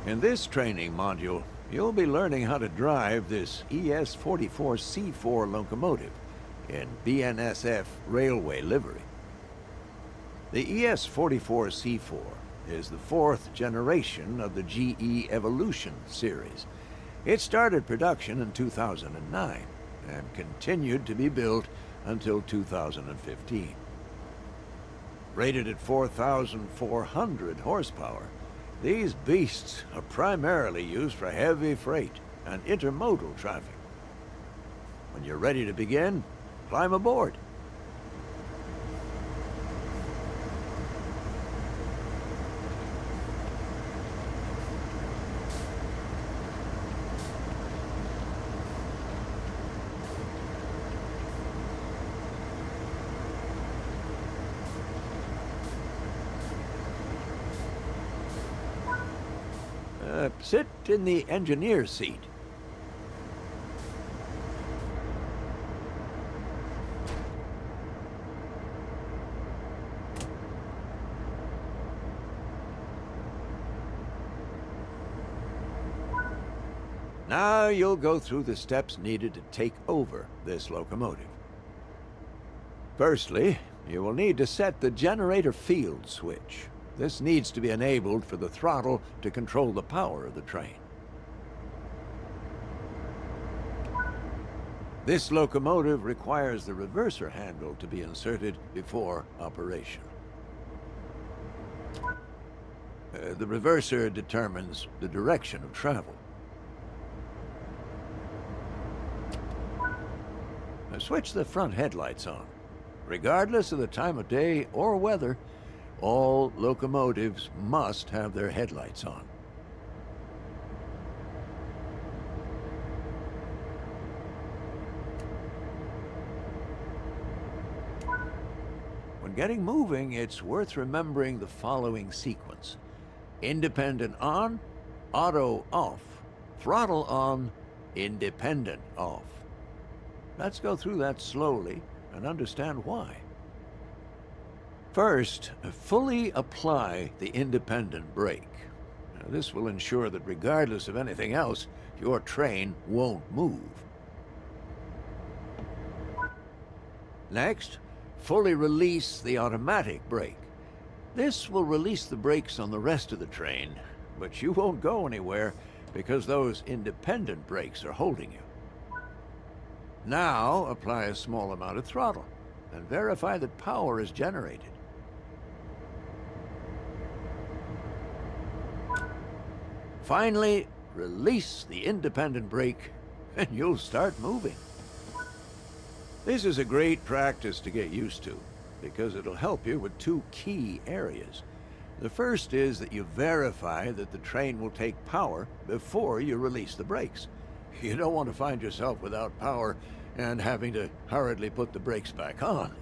In this training module, you'll be learning how to drive this ES44C4 locomotive in BNSF railway livery. The ES44C4 is the fourth generation of the GE Evolution series. It started production in 2009 and continued to be built until 2015. Rated at 4,400 horsepower, these beasts are primarily used for heavy freight and intermodal traffic. When you're ready to begin, climb aboard. Sit in the engineer's seat. Now you'll go through the steps needed to take over this locomotive. Firstly, you will need to set the generator field switch. This needs to be enabled for the throttle to control the power of the train. This locomotive requires the reverser handle to be inserted before operation. The reverser determines the direction of travel. Now switch the front headlights on. Regardless of the time of day or weather, all locomotives must have their headlights on. When getting moving, it's worth remembering the following sequence: independent on, auto off, throttle on, independent off. Let's go through that slowly and understand why. First, fully apply the independent brake. Now, this will ensure that regardless of anything else, your train won't move. Next, fully release the automatic brake. This will release the brakes on the rest of the train, but you won't go anywhere because those independent brakes are holding you. Now, apply a small amount of throttle and verify that power is generated. Finally, release the independent brake and you'll start moving. This is a great practice to get used to because it'll help you with two key areas. The first is that you verify that the train will take power before you release the brakes. You don't want to find yourself without power and having to hurriedly put the brakes back on.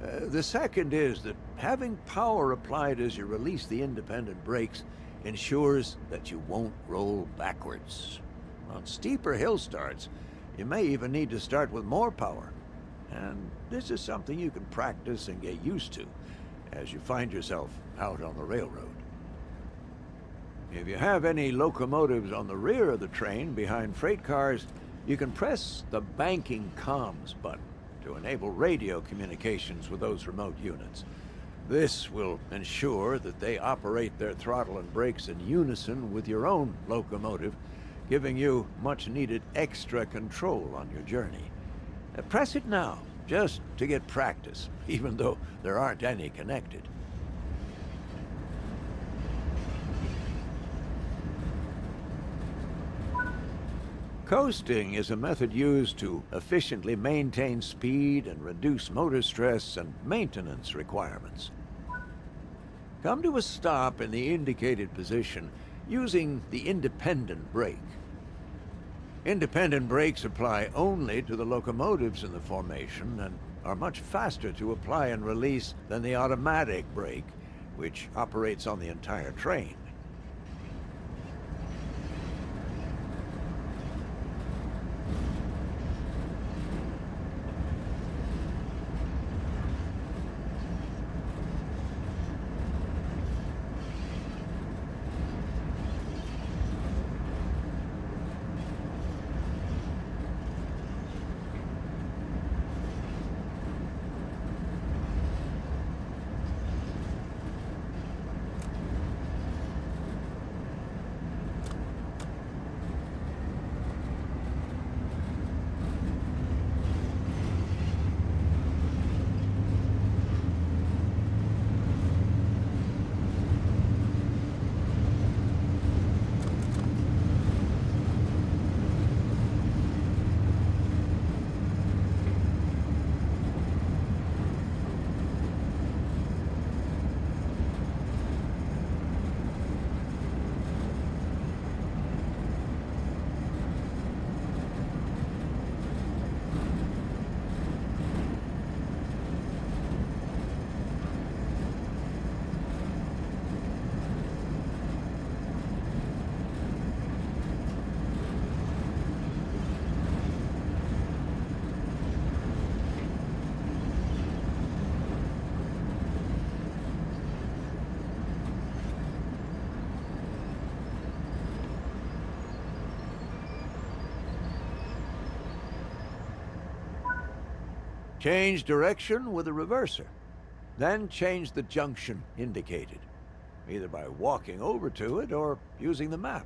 The second is that having power applied as you release the independent brakes ensures that you won't roll backwards. On steeper hill starts, you may even need to start with more power. And this is something you can practice and get used to as you find yourself out on the railroad. If you have any locomotives on the rear of the train behind freight cars, you can press the banking comms button to enable radio communications with those remote units. This will ensure that they operate their throttle and brakes in unison with your own locomotive, giving you much-needed extra control on your journey. Press it now, just to get practice, even though there aren't any connected. Coasting is a method used to efficiently maintain speed and reduce motor stress and maintenance requirements. Come to a stop in the indicated position using the independent brake. Independent brakes apply only to the locomotives in the formation and are much faster to apply and release than the automatic brake, which operates on the entire train. Change direction with a reverser. Then change the junction indicated, either by walking over to it or using the map.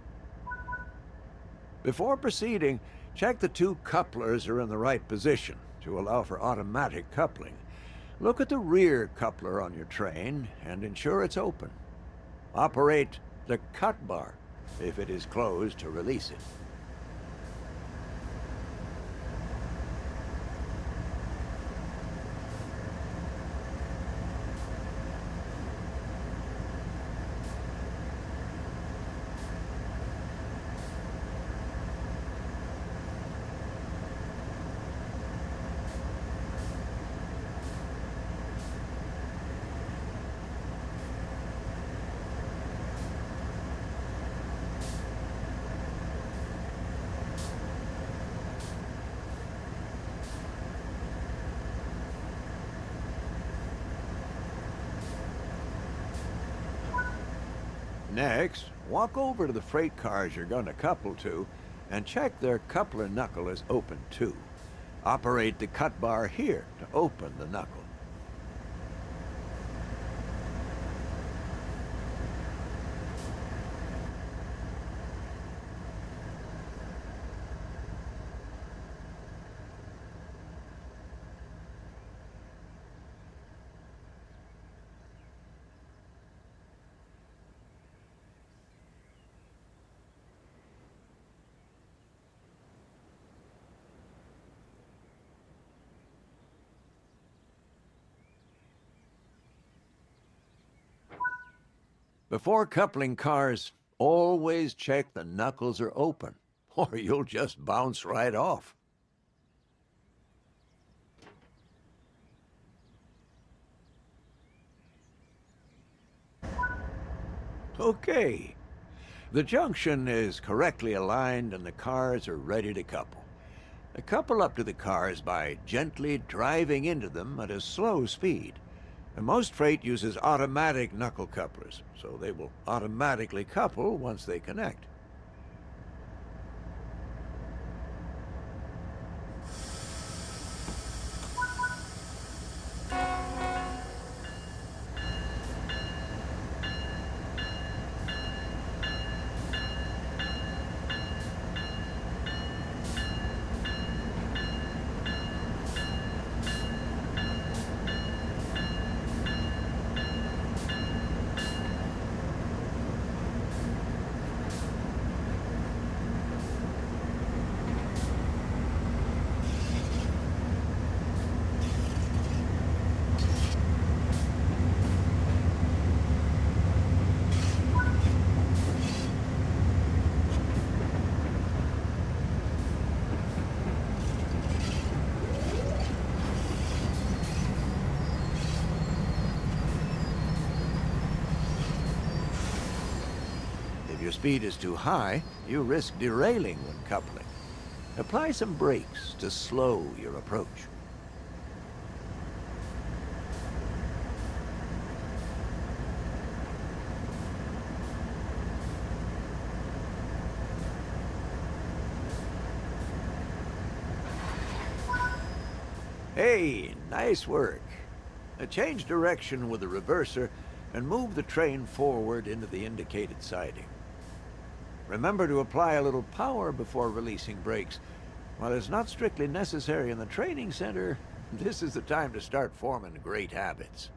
Before proceeding, check the two couplers are in the right position to allow for automatic coupling. Look at the rear coupler on your train and ensure it's open. Operate the cut bar if it is closed to release it. Next, walk over to the freight cars you're going to couple to and check their coupler knuckle is open too. Operate the cut bar here to open the knuckle. Before coupling cars, always check the knuckles are open, or you'll just bounce right off. Okay. The junction is correctly aligned and the cars are ready to couple. Couple up to the cars by gently driving into them at a slow speed. And most freight uses automatic knuckle couplers, so they will automatically couple once they connect. If your speed is too high, you risk derailing when coupling. Apply some brakes to slow your approach. Hey, nice work. Change direction with the reverser and move the train forward into the indicated siding. Remember to apply a little power before releasing brakes. While it's not strictly necessary in the training center, this is the time to start forming great habits.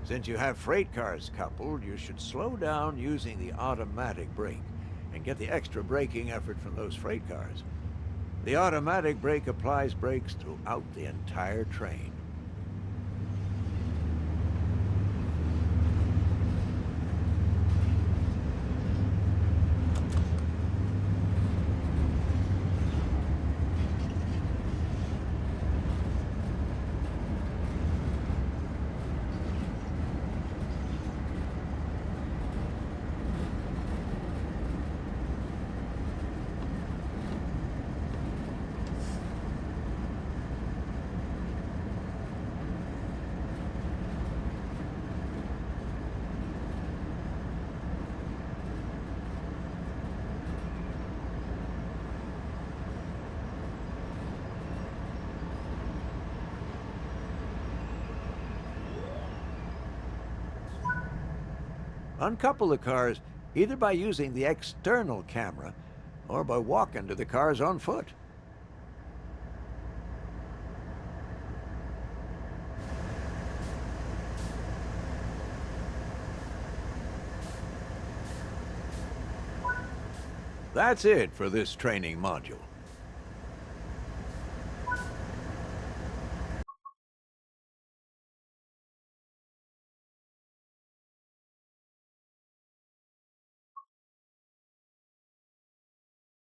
Since you have freight cars coupled, you should slow down using the automatic brake and get the extra braking effort from those freight cars. The automatic brake applies brakes throughout the entire train. Uncouple the cars either by using the external camera or by walking to the cars on foot. That's it for this training module.